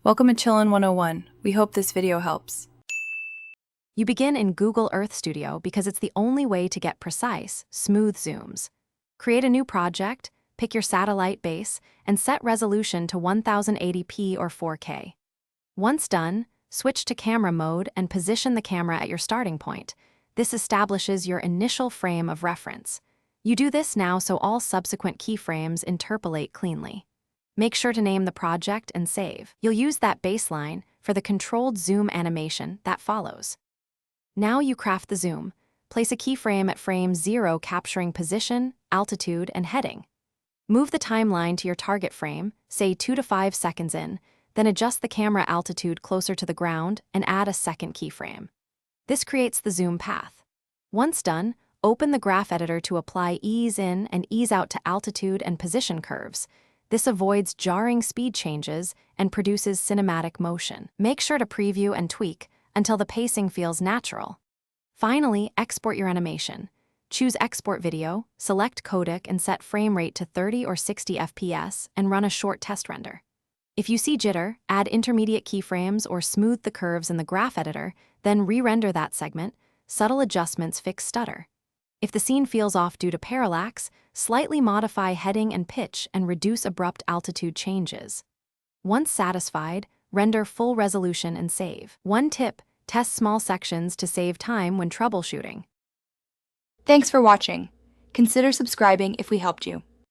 Welcome to Chillin' 101. We hope this video helps. You begin in Google Earth Studio because it's the only way to get precise, smooth zooms. Create a new project, pick your satellite base, and set resolution to 1080p or 4K. Once done, switch to camera mode and position the camera at your starting point. This establishes your initial frame of reference. You do this now so all subsequent keyframes interpolate cleanly. Make sure to name the project and save. You'll use that baseline for the controlled zoom animation that follows. Now you craft the zoom. Place a keyframe at frame 0 capturing position, altitude, and heading. Move the timeline to your target frame, say 2 to 5 seconds in, then adjust the camera altitude closer to the ground and add a second keyframe. This creates the zoom path. Once done, open the graph editor to apply ease in and ease out to altitude and position curves. This avoids jarring speed changes and produces cinematic motion. Make sure to preview and tweak until the pacing feels natural. Finally, export your animation. Choose Export Video, select codec and set frame rate to 30 or 60 FPS and run a short test render. If you see jitter, add intermediate keyframes or smooth the curves in the graph editor, then re-render that segment. Subtle adjustments fix stutter. If the scene feels off due to parallax, slightly modify heading and pitch and reduce abrupt altitude changes. Once satisfied, render full resolution and save. One tip, test small sections to save time when troubleshooting. Thanks for watching. Consider subscribing if we helped you.